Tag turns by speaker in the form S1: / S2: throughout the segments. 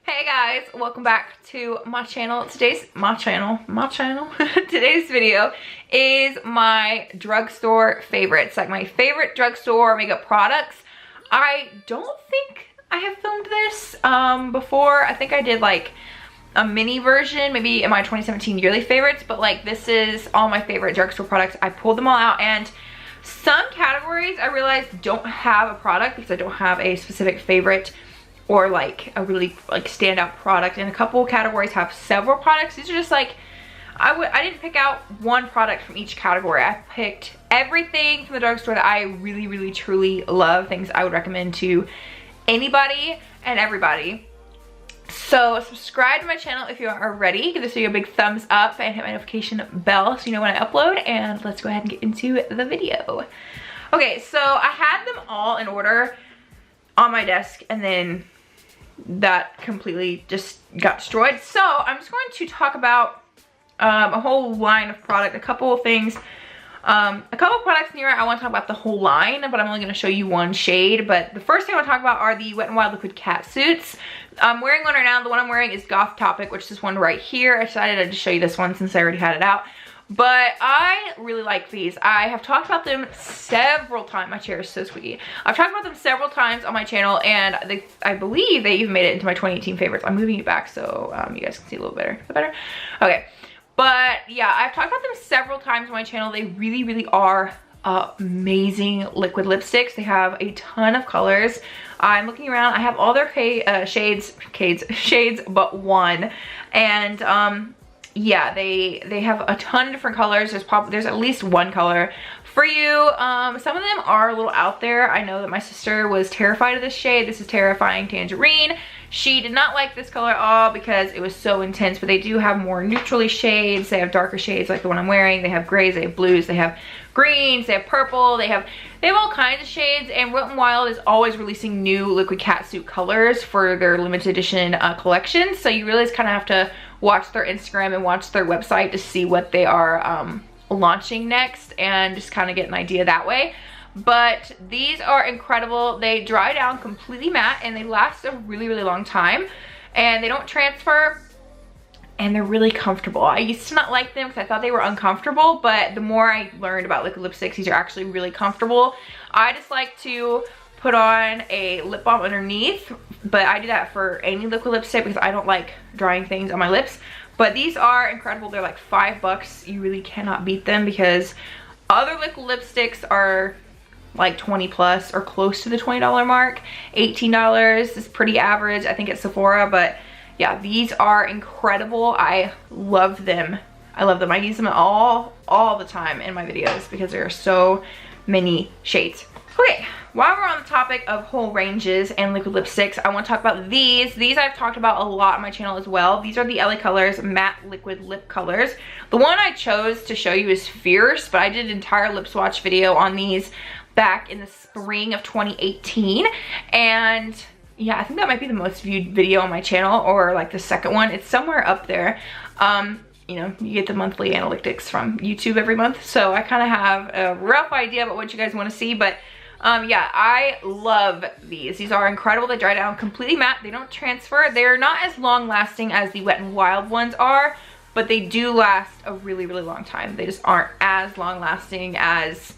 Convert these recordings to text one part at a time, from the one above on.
S1: Hey guys, welcome back to my channel. Today's video is my drugstore favorites, like my favorite drugstore makeup products. I don't think I have filmed this before. I think I did like a mini version, maybe in my 2017 yearly favorites, but like this is all my favorite drugstore products. I pulled them all out, and some categories I realized don't have a product because I don't have a specific favorite or like a really like standout product, and a couple categories have several products. These are just like, I didn't pick out one product from each category. I picked everything from the drugstore that I really truly love, things I would recommend to anybody and everybody. So subscribe to my channel if you are ready. Give this video a big thumbs up and hit my notification bell so you know when I upload, and let's go ahead and get into the video. Okay, so I had them all in order on my desk, and then that completely just got destroyed. So I'm just going to talk about a whole line of product, a couple of things, a couple of products in here. I want to talk about the whole line, but I'm only going to show you one shade. But the first thing I want to talk about are the Wet n Wild liquid cat suits. I'm wearing one right now. The one I'm wearing is Goth Topic, which is this one right here. I decided I'd just show you this one since I already had it out. But I really like these. I have talked about them several times. My chair is so squeaky. I've talked about them several times on my channel, and I believe they even made it into my 2018 favorites. I'm moving it back so you guys can see a little better. Is that better? Okay. But yeah, I've talked about them several times on my channel. They really are amazing liquid lipsticks. They have a ton of colors. I'm looking around. I have all their shades but one. And yeah, they have a ton of different colors. There's at least one color for you. Some of them are a little out there. I know that my sister was terrified of this shade. This is Terrifying Tangerine. She did not like this color at all because it was so intense, but they do have more neutrally shades. They have darker shades like the one I'm wearing. They have grays, they have blues, they have greens, they have purple, they have all kinds of shades. And Wet n Wild is always releasing new liquid catsuit colors for their limited edition collection. So you really just kind of have to watch their Instagram and watch their website to see what they are launching next, and just kind of get an idea that way. But these are incredible. They dry down completely matte, and they last a really long time, and they don't transfer, and they're really comfortable. I used to not like them because I thought they were uncomfortable, but the more I learned about liquid lipsticks, these are actually really comfortable. I just like to put on a lip balm underneath, but I do that for any liquid lipstick because I don't like drying things on my lips. But these are incredible. They're like $5. You really cannot beat them because other liquid lipsticks are like 20 plus or close to the $20 mark. $18 is pretty average, I think, at Sephora. But yeah, these are incredible. I love them. I love them. I use them all the time in my videos because there are so many shades. Okay, while we're on the topic of whole ranges and liquid lipsticks, I want to talk about these. These I've talked about a lot on my channel as well. These are the LA Colors Matte Liquid Lip Colors. The one I chose to show you is Fierce, but I did an entire lip swatch video on these back in the spring of 2018. And yeah, I think that might be the most viewed video on my channel, or like the second one. It's somewhere up there. You know, you get the monthly analytics from YouTube every month, so I kind of have a rough idea about what you guys want to see. But yeah, I love these. These are incredible. They dry down completely matte. They don't transfer. They're not as long lasting as the Wet n Wild ones are, but they do last a really long time. They just aren't as long lasting as,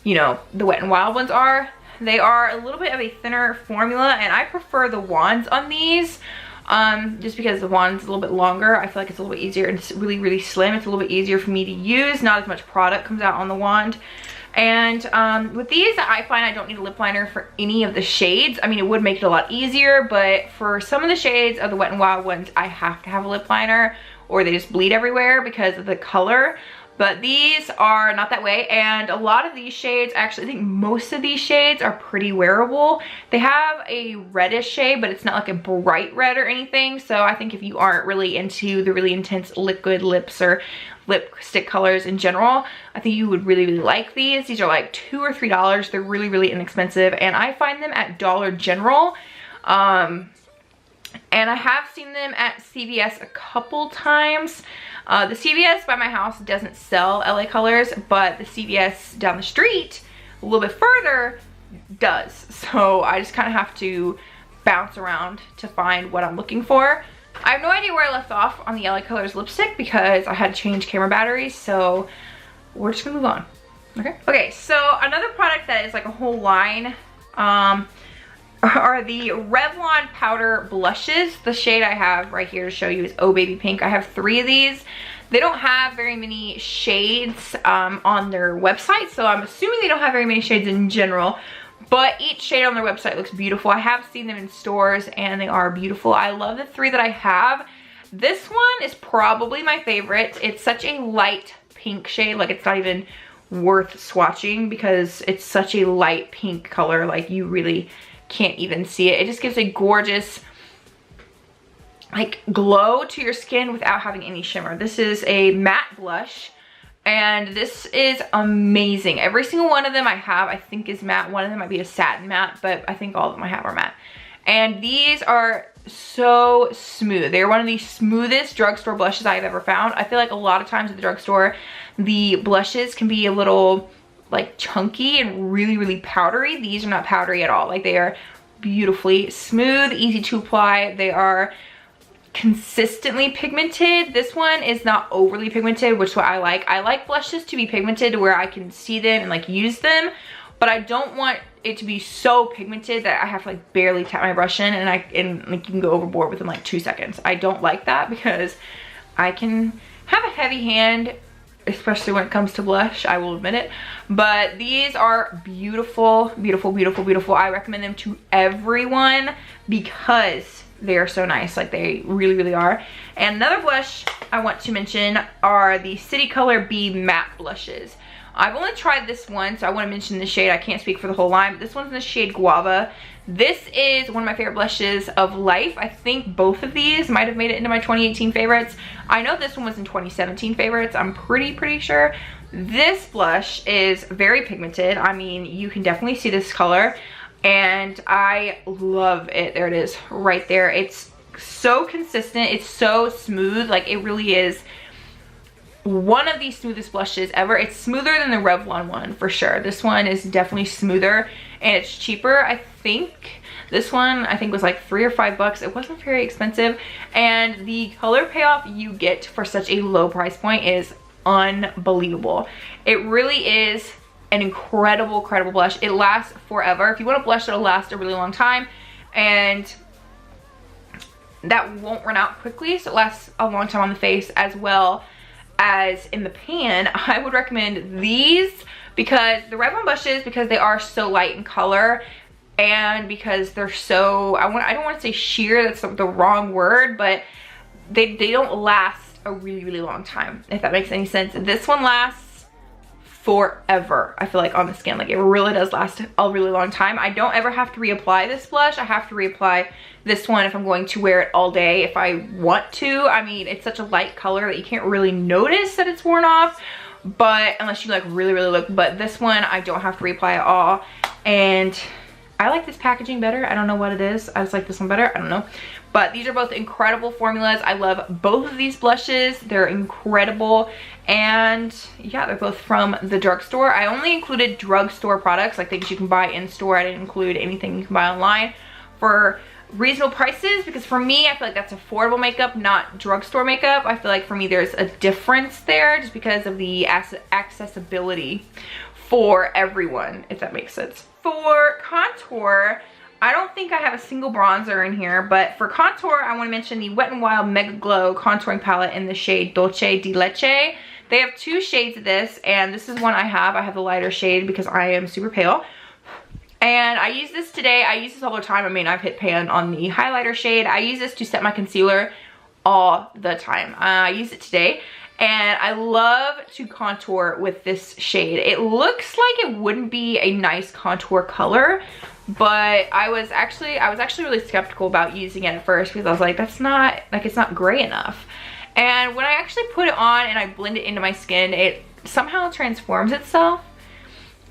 S1: you know, the Wet n Wild ones are. They are a little bit of a thinner formula, and I prefer the wands on these just because the wand's a little bit longer. I feel like it's a little bit easier, and it's really slim. It's a little bit easier for me to use. Not as much product comes out on the wand. And with these, I find I don't need a lip liner for any of the shades. I mean, it would make it a lot easier, but for some of the shades of the Wet n Wild ones, I have to have a lip liner or they just bleed everywhere because of the color. But these are not that way, and a lot of these shades, actually I think most of these shades are pretty wearable. They have a reddish shade, but it's not like a bright red or anything. So I think if you aren't really into the really intense liquid lips or lipstick colors in general, I think you would really like these. These are like $2 or $3. They're really inexpensive, and I find them at Dollar General. And I have seen them at CVS a couple times. The CVS by my house doesn't sell LA Colors, but the CVS down the street, a little bit further, does. So I just kind of have to bounce around to find what I'm looking for. I have no idea where I left off on the LA Colors lipstick because I had to change camera batteries, so we're just gonna move on. Okay, so another product that is like a whole line are the Revlon powder blushes. The shade I have right here to show you is Oh Baby Pink. I have 3 of these. They don't have very many shades on their website, so I'm assuming they don't have very many shades in general, but each shade on their website looks beautiful. I have seen them in stores and they are beautiful. I love the 3 that I have. This one is probably my favorite. It's such a light pink shade, like it's not even worth swatching because it's such a light pink color, like you really can't even see it. It just gives a gorgeous like glow to your skin without having any shimmer. This is a matte blush and this is amazing. Every single one of them I have I think is matte. One of them might be a satin matte, but I think all of them I have are matte. And these are so smooth. They're one of the smoothest drugstore blushes I've ever found. I feel like a lot of times at the drugstore, the blushes can be a little like chunky and really powdery. These are not powdery at all. Like they are beautifully smooth, easy to apply. They are consistently pigmented. This one is not overly pigmented, which is what I like. I like blushes to be pigmented to where I can see them and like use them, but I don't want it to be so pigmented that I have to like barely tap my brush in and like you can go overboard within like 2 seconds. I don't like that because I can have a heavy hand, especially when it comes to blush, I will admit it. But these are beautiful, beautiful, beautiful, beautiful. I recommend them to everyone because they are so nice. Like they really are. And another blush I want to mention are the City Color Bee matte blushes. I've only tried this one, so I want to mention the shade. I can't speak for the whole line, but this one's in the shade Guava. This is one of my favorite blushes of life. I think both of these might have made it into my 2018 favorites. I know this one was in 2017 favorites. I'm pretty sure. This blush is very pigmented. I mean, you can definitely see this color and I love it. There it is right there. It's so consistent. It's so smooth. Like it really is one of the smoothest blushes ever. It's smoother than the Revlon one for sure. This one is definitely smoother and it's cheaper. I think this one was like $3 or $5. It wasn't very expensive, and the color payoff you get for such a low price point is unbelievable. It really is an incredible blush. It lasts forever. If you want a blush that'll last a really long time and that won't run out quickly, so it lasts a long time on the face as well as in the pan, I would recommend these because the Revlon blushes, because they are so light in color and because they're so, I don't want to say sheer, that's the wrong word, but they don't last a really long time, if that makes any sense. This one lasts forever, I feel like, on the skin. Like it really does last a really long time. I don't ever have to reapply this blush. I have to reapply this one if I'm going to wear it all day if I want to. I mean, it's such a light color that you can't really notice that it's worn off, but unless you like really look. But this one I don't have to reapply at all, and I like this packaging better. I don't know what it is. I just like this one better. I don't know. But these are both incredible formulas. I love both of these blushes. They're incredible. And yeah, they're both from the drugstore. I only included drugstore products, like things you can buy in store. I didn't include anything you can buy online for reasonable prices, because for me, I feel like that's affordable makeup, not drugstore makeup. I feel like for me, there's a difference there just because of the accessibility for everyone, if that makes sense. For contour, I don't think I have a single bronzer in here, but for contour, I want to mention the Wet n Wild Mega Glow contouring palette in the shade Dolce di Leche. They have 2 shades of this, and this is one I have. I have the lighter shade because I am super pale. And I use this today. I use this all the time. I mean, I've hit pan on the highlighter shade. I use this to set my concealer all the time. I use it today. And I love to contour with this shade. It looks like it wouldn't be a nice contour color, but I was actually really skeptical about using it at first because I was like, that's not, like, it's not gray enough. And when I actually put it on and I blend it into my skin, it somehow transforms itself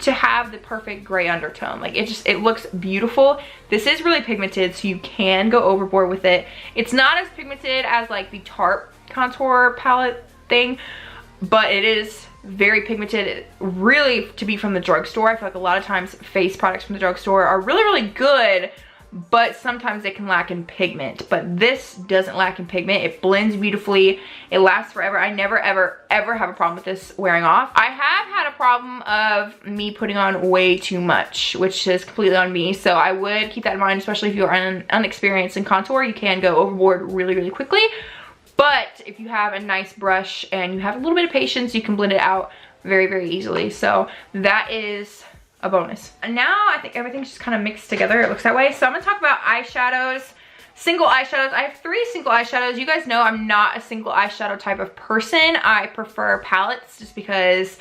S1: to have the perfect gray undertone. Like it looks beautiful. This is really pigmented, so you can go overboard with it. It's not as pigmented as like the Tarte contour palette thing, but it is very pigmented. Really, to be from the drugstore, I feel like a lot of times face products from the drugstore are really good, but sometimes it can lack in pigment. But this doesn't lack in pigment. It blends beautifully. It lasts forever. I never ever have a problem with this wearing off. I have had a problem of me putting on way too much, which is completely on me. So I would keep that in mind, especially if you're unexperienced in contour. You can go overboard really quickly. But if you have a nice brush and you have a little bit of patience, you can blend it out very easily. So that is a bonus. And now I think everything's just kind of mixed together. It looks that way. So I'm gonna talk about eyeshadows. Single eyeshadows. I have 3 single eyeshadows. You guys know I'm not a single eyeshadow type of person. I prefer palettes just because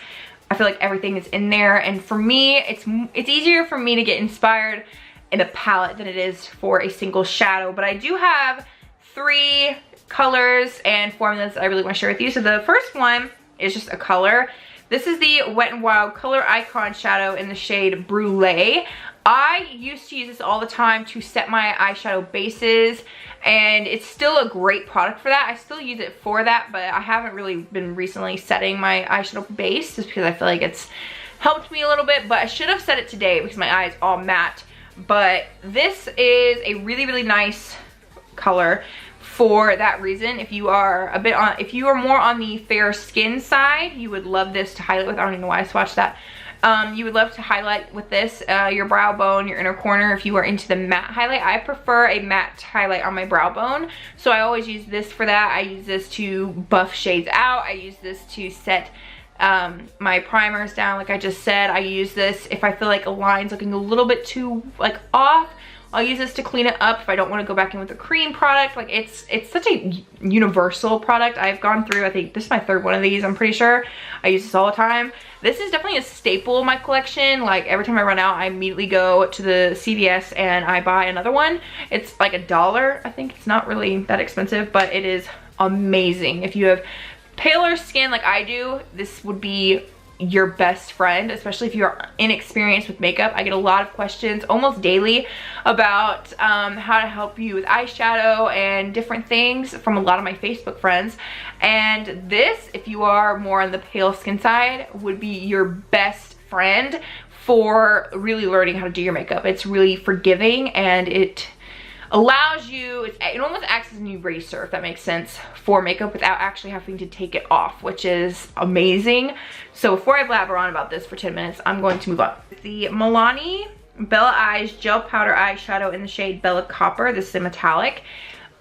S1: I feel like everything is in there. And for me, it's easier for me to get inspired in a palette than it is for a single shadow. But I do have 3 colors and formulas that I really want to share with you. So the first one is just a color. This is the Wet n Wild Color Icon Shadow in the shade Brulee. I used to use this all the time to set my eyeshadow bases, and it's still a great product for that. I still use it for that, but I haven't really been recently setting my eyeshadow base just because I feel like it's helped me a little bit, but I should have set it today because my eye is all matte. But this is a really nice color for that reason. If you are if you are more on the fair skin side, you would love this to highlight with. I don't even know why I swatched that. You would love to highlight with this your brow bone, your inner corner. If you are into the matte highlight, I prefer a matte highlight on my brow bone, so I always use this for that. I use this to buff shades out. I use this to set my primers down, like I just said. I use this if I feel like a line's looking a little bit too like off. I'll use this to clean it up if I don't want to go back in with a cream product. Like it's such a universal product. I've gone through, I think this is my 3rd one of these, I'm pretty sure. I use this all the time. This is definitely a staple in my collection. Like every time I run out, I immediately go to the CVS and I buy another one. It's like $1. I think it's not really that expensive, but it is amazing. If you have paler skin like I do, this would be your best friend, especially if you're inexperienced with makeup. I get a lot of questions almost daily about how to help you with eyeshadow and different things from a lot of my Facebook friends. And this, if you are more on the pale skin side, would be your best friend for really learning how to do your makeup. It's really forgiving, and it allows you, it almost acts as an eraser, if that makes sense, for makeup without actually having to take it off, which is amazing. So before I blabber on about this for 10 minutes, I'm going to move on. The Milani Bella Eyes Gel Powder Eyeshadow in the shade Bella Copper. This is a metallic.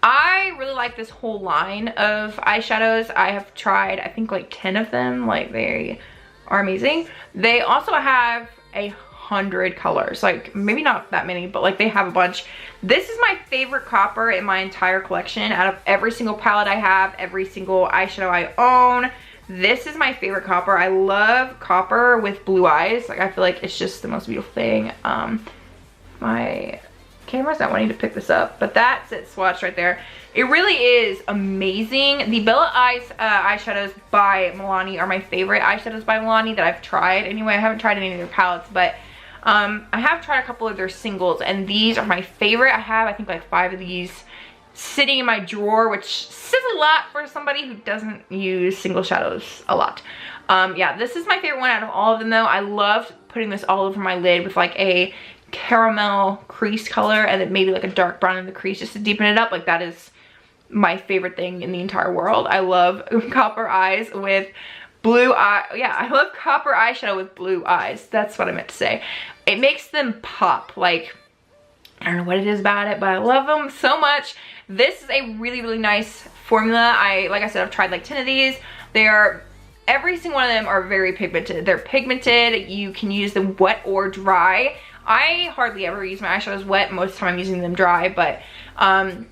S1: I really like this whole line of eyeshadows. I have tried, I think, like 10 of them. Like, they are amazing. They also have 100 colors, like maybe not that many, but like they have a bunch. This is my favorite copper in my entire collection. Out of every single palette I have, every single eyeshadow I own, this is my favorite copper. I love copper with blue eyes. Like I feel like it's just the most beautiful thing. My camera's not wanting to pick this up, but that's it swatched right there. It really is amazing. The Bella Eyes eyeshadows by Milani are my favorite eyeshadows by Milani that I've tried. Anyway, I haven't tried any of their palettes, but I have tried a couple of their singles, and these are my favorite. I have, I think, like 5 of these sitting in my drawer, which says a lot for somebody who doesn't use single shadows a lot. Yeah, this is my favorite one out of all of them, though. I loved putting this all over my lid with like a caramel crease color and then maybe like a dark brown in the crease just to deepen it up. Like that is my favorite thing in the entire world. I love copper eyes with blue eye. Yeah, I love copper eyeshadow with blue eyes. That's what I meant to say. It makes them pop. Like, I don't know what it is about it, but I love them so much. This is a really nice formula. Like I said, I've tried like 10 of these. Every single one of them are very pigmented. They're pigmented. You can use them wet or dry. I hardly ever use my eyeshadows wet. Most of the time I'm using them dry, but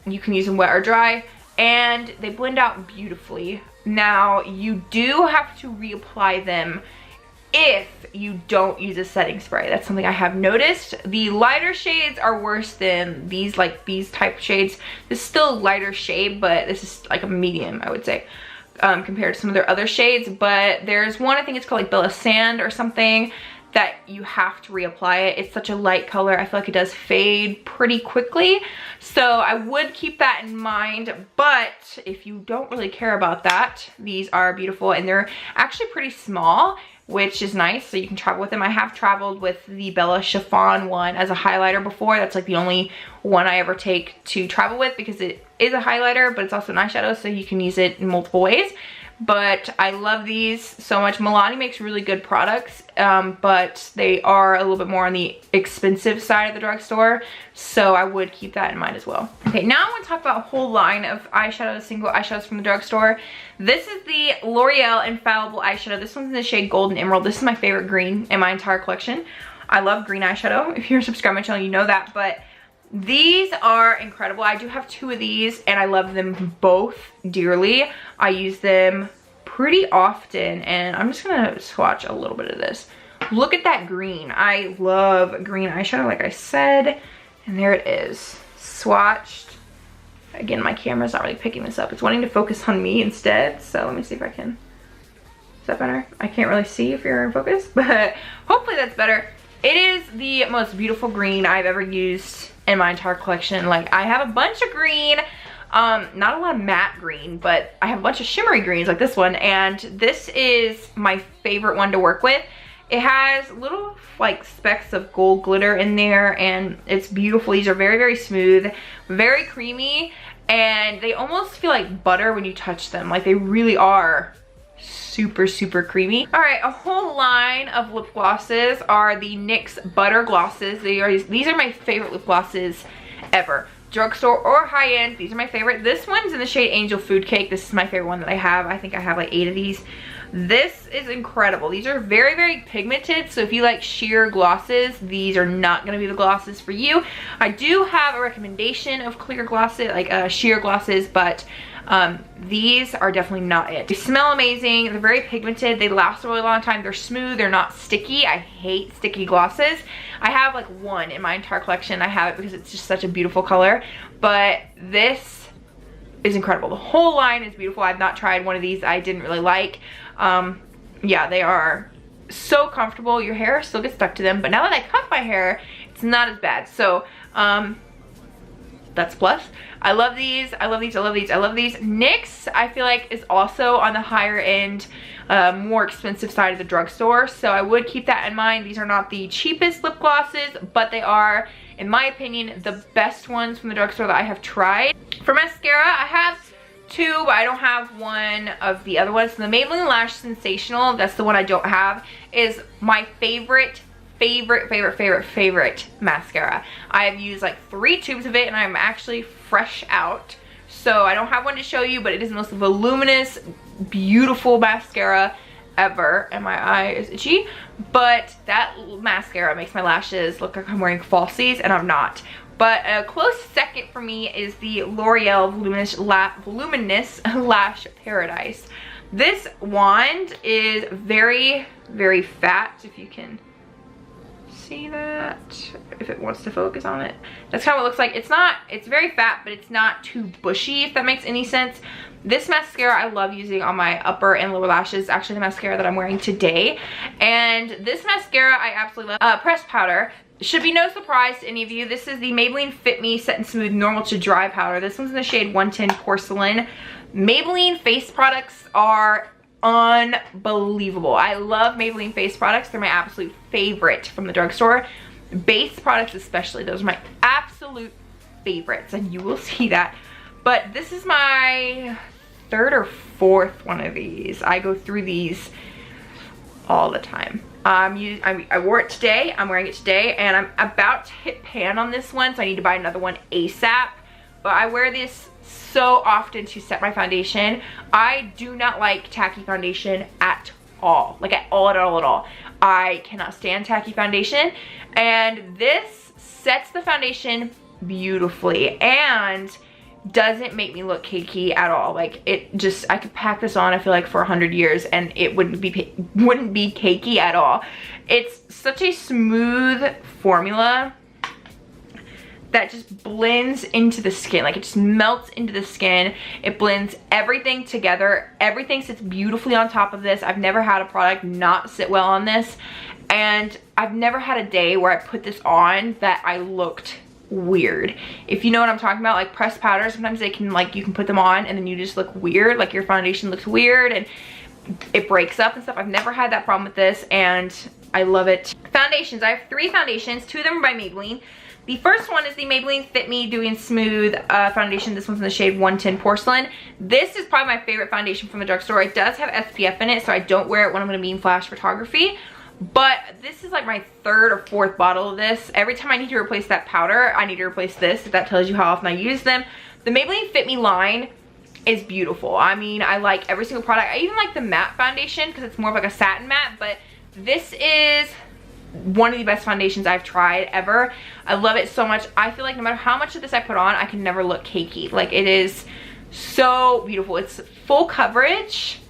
S1: you can use them wet or dry, and they blend out beautifully. Now, you do have to reapply them if you don't use a setting spray. That's something I have noticed. The lighter shades are worse than these, like these type shades. This is still a lighter shade, but this is like a medium, I would say, compared to some of their other shades. But there's one, I think it's called like Bella Sand or something, that you have to reapply it. It's such a light color. I feel like it does fade pretty quickly. So I would keep that in mind, but if you don't really care about that, these are beautiful, and they're actually pretty small. which is nice, so you can travel with them. I have traveled with the Bella Chiffon one as a highlighter before. That's like the only one I ever take to travel with because it is a highlighter, but it's also an eyeshadow, so you can use it in multiple ways. But I love these so much. Milani makes really good products, but they are a little bit more on the expensive side of the drugstore, so I would keep that in mind as well. Okay, now I want to talk about a whole line of eyeshadows, single eyeshadows from the drugstore. This is the L'Oreal Infallible eyeshadow. This one's in the shade Golden Emerald. This is my favorite green in my entire collection. I love green eyeshadow. If you're subscribed to my channel, you know that, but these are incredible. I do have 2 of these and I love them both dearly. I use them pretty often, and I'm just gonna swatch a little bit of this. Look at that green. I love green eyeshadow, like I said, and there it is, swatched. Again, my camera's not really picking this up. It's wanting to focus on me instead, so let me see if I can. Is that better? I can't really see if you're in focus, but hopefully that's better. It is the most beautiful green I've ever used in my entire collection. Like, I have a bunch of green, not a lot of matte green, but I have a bunch of shimmery greens like this one, and this is my favorite one to work with. It has little like specks of gold glitter in there, and it's beautiful. These are very, very smooth, very creamy, and they almost feel like butter when you touch them. Like, they really are super, super creamy. All right, a whole line of lip glosses are the NYX Butter Glosses. These are my favorite lip glosses ever. Drugstore or high-end, these are my favorite. This one's in the shade Angel Food Cake. This is my favorite one that I have. I think I have like 8 of these. This is incredible. These are very, very pigmented, so if you like sheer glosses, these are not gonna be the glosses for you. I do have a recommendation of clear glosses, like sheer glosses, but these are definitely not it. They smell amazing. They're very pigmented. They last a really long time. They're smooth. They're not sticky. I hate sticky glosses. I have like 1 in my entire collection. I have it because it's just such a beautiful color, but this is incredible. The whole line is beautiful. I've not tried one of these I didn't really like. Yeah, they are so comfortable. Your hair still gets stuck to them, but now that I cut my hair, it's not as bad. So that's a plus. I love these. I love these. I love these. I love these. NYX, I feel like, is also on the higher end, more expensive side of the drugstore, so I would keep that in mind. These are not the cheapest lip glosses, but they are, in my opinion, the best ones from the drugstore that I have tried. For mascara, I have 2, but I don't have one of the other ones. The Maybelline Lash Sensational, that's the one I don't have, is my favorite mascara. I have used like 3 tubes of it, and I'm actually fresh out, so I don't have one to show you, but it is the most voluminous, beautiful mascara ever, and my eye is itchy, but that mascara makes my lashes look like I'm wearing falsies, and I'm not. But a close second for me is the L'Oreal Voluminous Lash Paradise. This wand is very, very fat, if you can see that, if it wants to focus on it. That's kind of what it looks like. It's very fat, but it's not too bushy, if that makes any sense. This mascara I love using on my upper and lower lashes. Actually, the mascara that I'm wearing today. And this mascara I absolutely love. Pressed powder. Should be no surprise to any of you. This is the Maybelline Fit Me Set and Smooth Normal to Dry Powder. This one's in the shade 110 Porcelain. Maybelline face products are unbelievable. I love Maybelline face products. They're my absolute favorite from the drugstore. Base products especially, those are my absolute favorites, and you will see that. But this is my 3rd or 4th one of these. I go through these all the time. I wore it today. I'm wearing it today, and I'm about to hit pan on this one, so I need to buy another one ASAP. But I wear this so often to set my foundation. I do not like tacky foundation at all. Like at all. I cannot stand tacky foundation, and this sets the foundation beautifully and doesn't make me look cakey at all. Like, it just, I could pack this on, I feel like, for 100 years and it wouldn't be cakey at all. It's such a smooth formula that just blends into the skin. Like, it just melts into the skin. It blends everything together. Everything sits beautifully on top of this. I've never had a product not sit well on this, and I've never had a day where I put this on that I looked weird. If you know what I'm talking about, like pressed powder, sometimes they can, like, you can put them on and then you just look weird, like your foundation looks weird, and it breaks up and stuff. I've never had that problem with this, and I love it. Foundations, I have 3 foundations. 2 of them are by Maybelline. The first one is the Maybelline Fit Me Dewy and Smooth foundation. This one's in the shade 110 Porcelain. This is probably my favorite foundation from the drugstore. It does have SPF in it, so I don't wear it when I'm gonna be in flash photography. But this is like my 3rd or 4th bottle of this. Every time I need to replace that powder, I need to replace this. If that tells you how often I use them. The Maybelline Fit Me line is beautiful. I mean, I like every single product. I even like the matte foundation because it's more of like a satin matte, but this is one of the best foundations I've tried ever. I love it so much. I feel like no matter how much of this I put on, I can never look cakey. Like, it is so beautiful. It's full coverage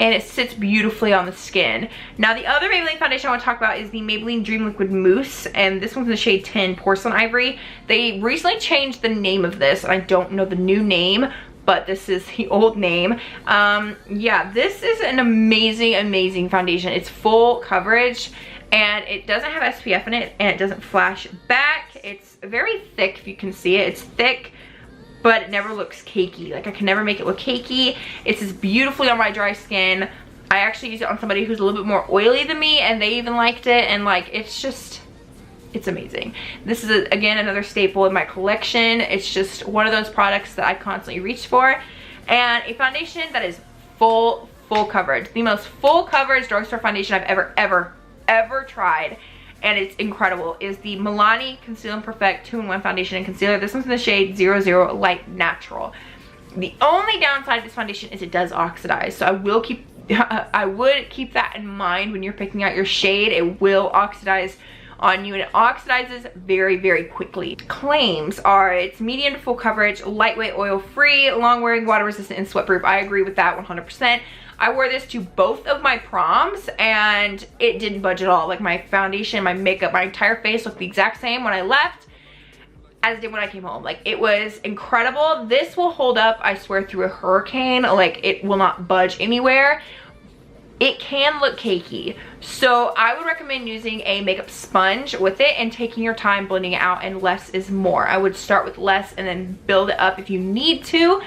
S1: and it sits beautifully on the skin. Now, the other Maybelline foundation I want to talk about is the Maybelline Dream Liquid Mousse, and this one's in the shade 10 Porcelain Ivory. They recently changed the name of this, and I don't know the new name, but this is the old name. Yeah, this is an amazing, amazing foundation. It's full coverage, and it doesn't have SPF in it, and it doesn't flash back. It's very thick, if you can see it. It's thick, but it never looks cakey. Like, I can never make it look cakey. It sits beautifully on my dry skin. I actually used it on somebody who's a little bit more oily than me, and they even liked it, and like, it's just, it's amazing. This is, again, another staple in my collection. It's just one of those products that I constantly reach for. And a foundation that is full coverage. The most full coverage drugstore foundation I've ever tried, and it's incredible, is the Milani Conceal and Perfect 2-in-1 foundation and concealer. This one's in the shade 00 Light Natural. The only downside of this foundation is it does oxidize, so I would keep that in mind when you're picking out your shade. It will oxidize on you, and it oxidizes very, very quickly. Claims are it's medium to full coverage, lightweight, oil free, long wearing, water resistant, and sweat proof. I agree with that 100%. I wore this to both of my proms, and it didn't budge at all. Like, my foundation, my makeup, my entire face looked the exact same when I left as it did when I came home. Like, it was incredible. This will hold up, I swear, through a hurricane. Like, it will not budge anywhere. It can look cakey, so I would recommend using a makeup sponge with it and taking your time blending it out, and less is more. I would start with less and then build it up if you need to.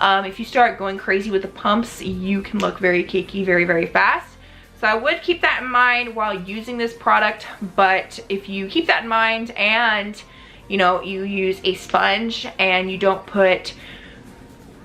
S1: If you start going crazy with the pumps, you can look very cakey very, very fast. So I would keep that in mind while using this product, but if you keep that in mind and, you know, you use a sponge and you don't put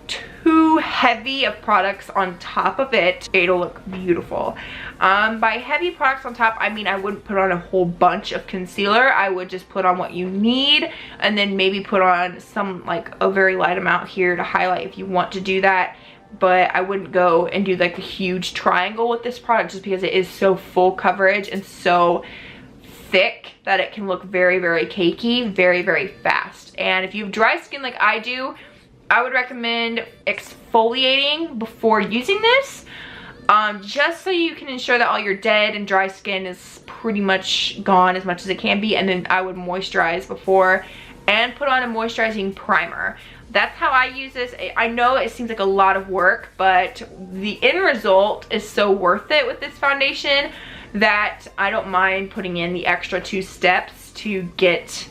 S1: too heavy of products on top of it, it'll look beautiful. By heavy products on top, I mean, I wouldn't put on a whole bunch of concealer. I would just put on what you need, and then maybe put on some, like, a very light amount here to highlight if you want to do that. But I wouldn't go and do like the huge triangle with this product, just because it is so full coverage and so thick that it can look very, very cakey very, very fast. And if you have dry skin like I do, I would recommend exfoliating before using this, just so you can ensure that all your dead and dry skin is pretty much gone as much as it can be. And then I would moisturize before and put on a moisturizing primer. That's how I use this. I know it seems like a lot of work, but the end result is so worth it with this foundation that I don't mind putting in the extra 2 steps to get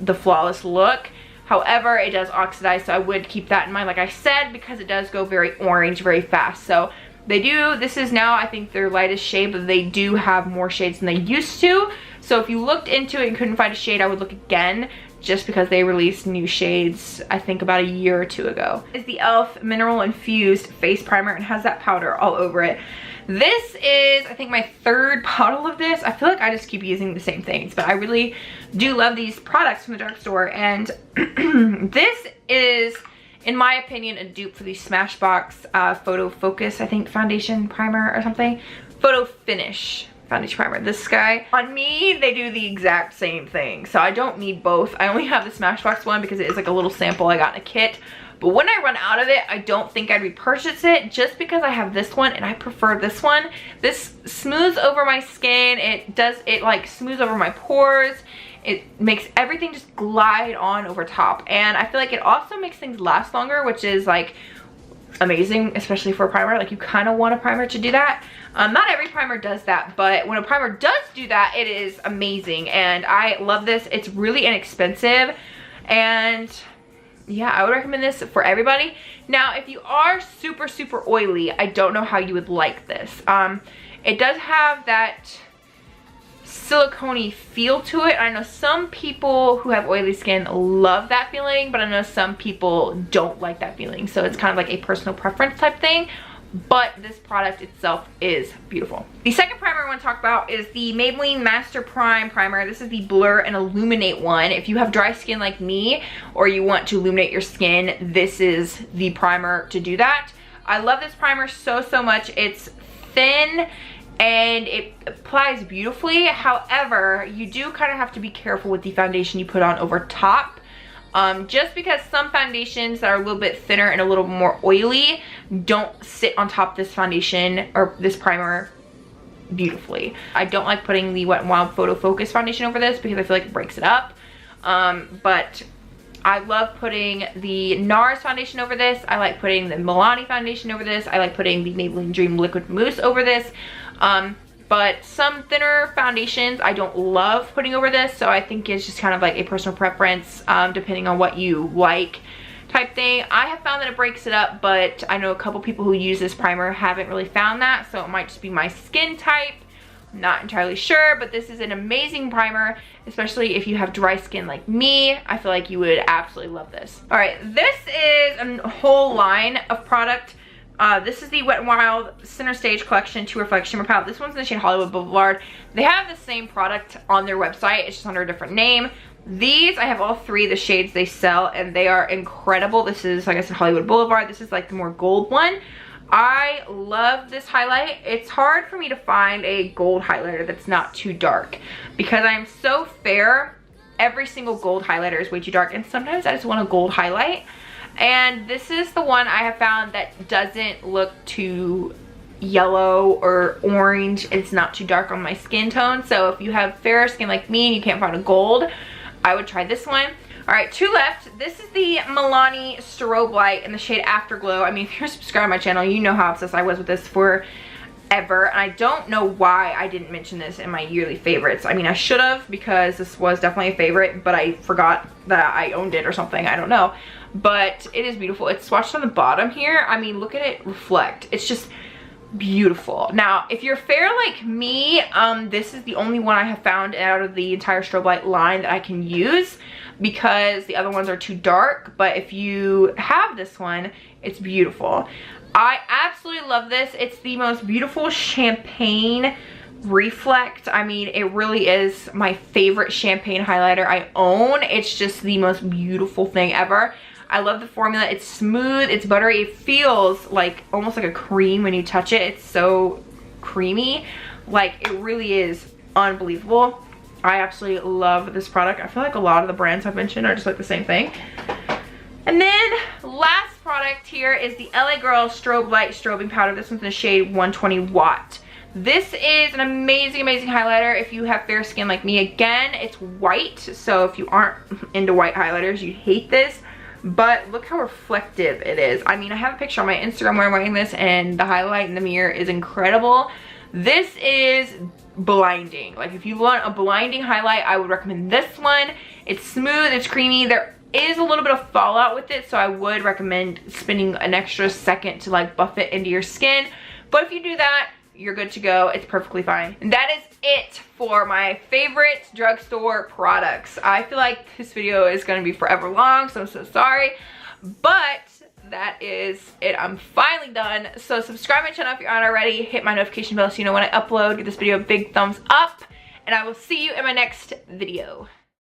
S1: the flawless look. However, it does oxidize, so I would keep that in mind, like I said, because it does go very orange very fast. So they do, this is now, I think, their lightest shade, but they do have more shades than they used to. So if you looked into it and couldn't find a shade, I would look again, just because they released new shades, I think, about a year or 2 ago. It's the e.l.f. Mineral Infused Face Primer, and has that powder all over it. This is, I think, my 3rd bottle of this. I feel like I just keep using the same things, but I really do love these products from the drugstore. And this is, in my opinion, a dupe for the Smashbox Photo Focus, I think, foundation primer or something. Photo Finish foundation primer. This guy, on me, they do the exact same thing, so I don't need both. I only have the Smashbox one because it is like a little sample I got in a kit. But when I run out of it, I don't think I'd repurchase it, just because I have this one and I prefer this one. This smooths over my skin. It like smooths over my pores. It makes everything just glide on over top. And I feel like it also makes things last longer, which is like amazing, especially for a primer. Like, you kind of want a primer to do that. Not every primer does that, but when a primer does do that, it is amazing. And I love this. It's really inexpensive, and yeah, I would recommend this for everybody. Now, if you are super, super oily, I don't know how you would like this. It does have that silicone-y feel to it. I know some people who have oily skin love that feeling, but I know some people don't like that feeling. So it's kind of like a personal preference type thing. But this product itself is beautiful. The second primer I want to talk about is the Maybelline Master Prime Primer. This is the Blur and Illuminate one. If you have dry skin like me, or you want to illuminate your skin, this is the primer to do that. I love this primer so, so much. It's thin and it applies beautifully. However, you do kind of have to be careful with the foundation you put on over top. Just because some foundations that are a little bit thinner and a little more oily don't sit on top of this foundation or this primer beautifully. I don't like putting the Wet n Wild Photo Focus foundation over this because I feel like it breaks it up. But I love putting the NARS foundation over this. I like putting the Milani foundation over this. I like putting the Maybelline Dream Liquid Mousse over this. But some thinner foundations I don't love putting over this, so I think it's just kind of like a personal preference, depending on what you like type thing. I have found that it breaks it up, but I know a couple people who use this primer haven't really found that, so it might just be my skin type. I'm not entirely sure, but this is an amazing primer, especially if you have dry skin like me. I feel like you would absolutely love this. All right, this is a whole line of product. This is the Wet n Wild Center Stage Collection 2 Reflect Shimmer Palette. This one's in the shade Hollywood Boulevard. They have the same product on their website. It's just under a different name. These, I have all three of the shades they sell, and they are incredible. This is, like I said, Hollywood Boulevard. This is like the more gold one. I love this highlight. It's hard for me to find a gold highlighter that's not too dark because I'm so fair. Every single gold highlighter is way too dark, and sometimes I just want a gold highlight. And this is the one I have found that doesn't look too yellow or orange. It's not too dark on my skin tone. So if you have fair skin like me and you can't find a gold, I would try this one. All right, two left. This is the Milani Strobe Light in the shade Afterglow. I mean, if you're subscribed to my channel, you know how obsessed I was with this forever. And I don't know why I didn't mention this in my yearly favorites. I mean, I should have, because this was definitely a favorite, but I forgot that I owned it or something. I don't know. But it is beautiful. It's swatched on the bottom here. I mean, look at it reflect. It's just beautiful. Now, if you're fair like me, this is the only one I have found out of the entire strobe light line that I can use, because the other ones are too dark. But if you have this one, it's beautiful. I absolutely love this. It's the most beautiful champagne reflect. I mean, it really is my favorite champagne highlighter I own. It's just the most beautiful thing ever. I love the formula. It's smooth, it's buttery. It feels like almost like a cream when you touch it. It's so creamy. Like, it really is unbelievable. I absolutely love this product. I feel like a lot of the brands I've mentioned are just like the same thing. And then last product here is the LA Girl Strobe Light Strobing Powder. This one's in the shade 120 Watt. This is an amazing, amazing highlighter if you have fair skin like me. Again, it's white, so if you aren't into white highlighters, you hate this. But look how reflective it is. I mean, I have a picture on my Instagram where I'm wearing this, and the highlight in the mirror is incredible. This is blinding. Like, if you want a blinding highlight, I would recommend this one. It's smooth, it's creamy. There is a little bit of fallout with it, so I would recommend spending an extra second to like buff it into your skin. But if you do that, you're good to go. It's perfectly fine. And that is it for my favorite drugstore products. I feel like this video is gonna be forever long, so I'm so sorry. But that is it. I'm finally done. So subscribe to my channel if you're not already. Hit my notification bell so you know when I upload. Give this video a big thumbs up. And I will see you in my next video.